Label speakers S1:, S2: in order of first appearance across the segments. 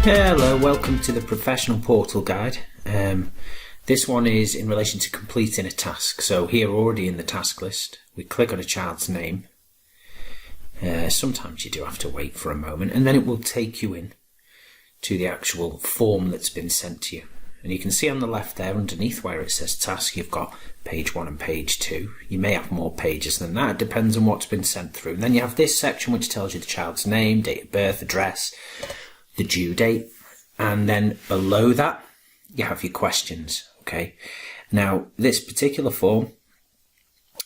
S1: Hello, welcome to the Professional Portal Guide. This one is in relation to completing a task. So here already in the task list, we click on a child's name. Sometimes you do have to wait for a moment, and then it will take you in to the actual form that's been sent to you. And you can see on the left there underneath where it says task, you've got page 1 and page 2. You may have more pages than that, it depends on what's been sent through. And then you have this section which tells you the child's name, date of birth, address, the due date, and then below that you have your questions. Okay, now this particular form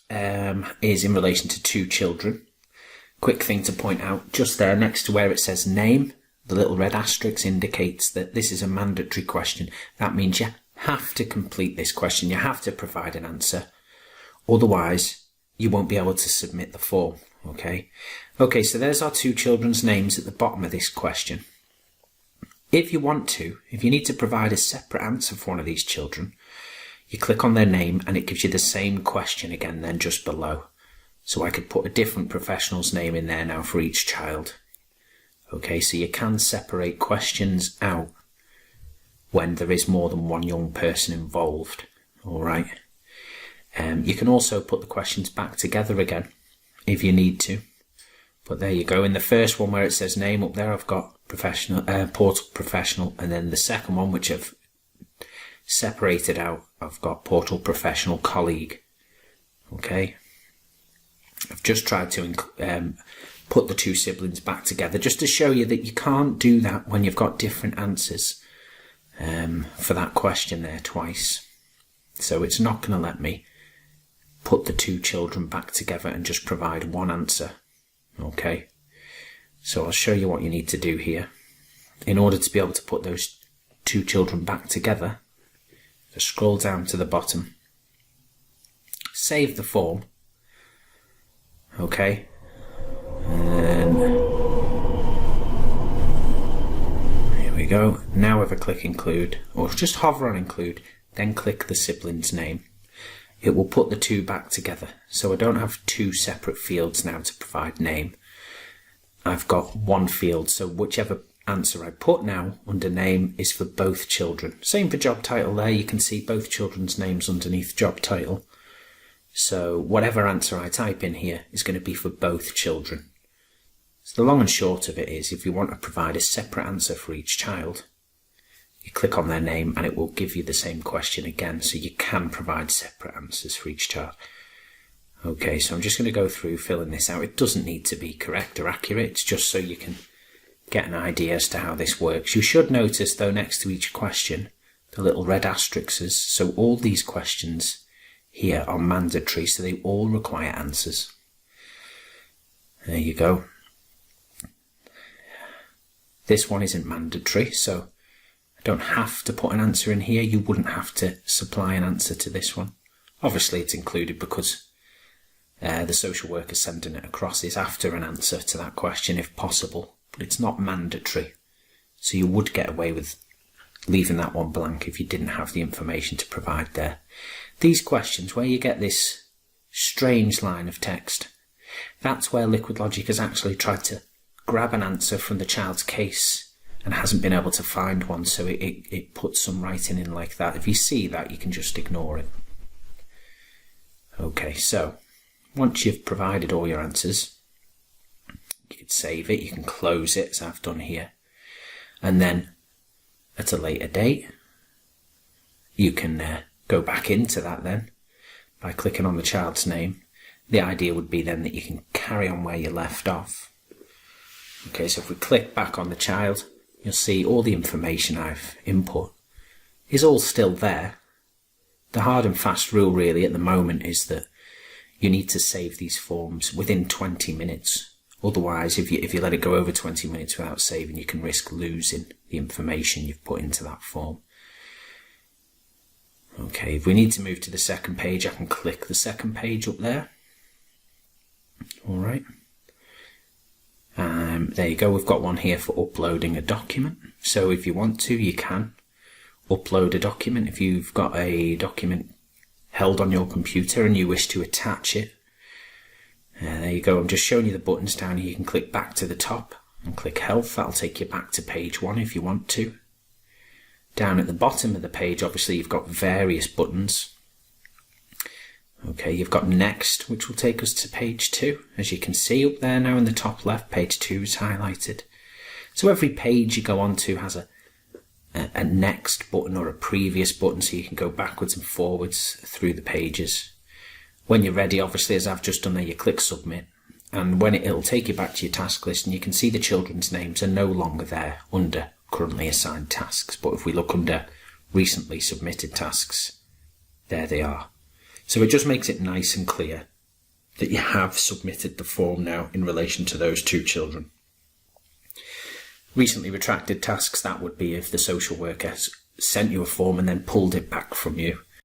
S1: is in relation to 2 children. Quick thing to point out, just there next to where it says name, the little red asterisk indicates that this is a mandatory question. That means you have to complete this question, you have to provide an answer, otherwise you won't be able to submit the form. Okay, so there's our 2 children's names at the bottom of this question. If you need to provide a separate answer for one of these children, you click on their name and it gives you the same question again then just below. So I could put a different professional's name in there now for each child. Okay, so you can separate questions out when there is more than one young person involved. Alright. You can also put the questions back together again if you need to. But there you go. In the first one where it says name up there, I've got professional, portal professional, and then the second one, which I've separated out, I've got portal professional colleague. Okay. I've just tried to put the 2 siblings back together just to show you that you can't do that when you've got different answers for that question there twice. So it's not going to let me put the 2 children back together and just provide one answer. Okay, so I'll show you what you need to do here. In order to be able to put those 2 children back together, just scroll down to the bottom, save the form. Okay, and here we go. Now if I click include, or just hover on include, then click the sibling's name, it will put the 2 back together. So I don't have 2 separate fields now to provide name. I've got 1 field, so whichever answer I put now under name is for both children. Same for job title there, you can see both children's names underneath job title. So whatever answer I type in here is going to be for both children. So the long and short of it is, if you want to provide a separate answer for each child, you click on their name and it will give you the same question again, so you can provide separate answers for each child. Okay, so I'm just going to go through filling this out. It doesn't need to be correct or accurate, it's just so you can get an idea as to how this works. You should notice though next to each question the little red asterisks, so all these questions here are mandatory, so they all require answers. There you go. This one isn't mandatory, so I don't have to put an answer in here. You wouldn't have to supply an answer to this one. Obviously it's included because the social worker sending it across is after an answer to that question if possible, but it's not mandatory. So you would get away with leaving that one blank if you didn't have the information to provide there. These questions, where you get this strange line of text, that's where Liquid Logic has actually tried to grab an answer from the child's case and hasn't been able to find one, so it puts some writing in like that. If you see that, you can just ignore it. Okay, so once you've provided all your answers, you can save it, you can close it as I've done here, and then at a later date you can go back into that then by clicking on the child's name. The idea would be then that you can carry on where you left off. Okay, so if we click back on the child, you'll see all the information I've input is all still there. The hard and fast rule really at the moment is that you need to save these forms within 20 minutes. Otherwise, if you let it go over 20 minutes without saving, you can risk losing the information you've put into that form. Okay, if we need to move to the second page, I can click the second page up there. Alright. There you go, we've got one here for uploading a document. So if you want to, you can upload a document. If you've got a document held on your computer and you wish to attach it, there you go. I'm just showing you the buttons down here. You can click back to the top and click Health. That'll take you back to page 1 if you want to. Down at the bottom of the page, obviously, you've got various buttons. Okay, you've got Next, which will take us to page 2. As you can see up there now in the top left, page 2 is highlighted. So every page you go on to has a Next button or a Previous button, so you can go backwards and forwards through the pages. When you're ready, obviously, as I've just done there, you click Submit. And when it'll take you back to your task list, and you can see the children's names are no longer there under currently assigned tasks. But if we look under recently submitted tasks, there they are. So it just makes it nice and clear that you have submitted the form now in relation to those 2 children. Recently retracted tasks, that would be if the social worker sent you a form and then pulled it back from you.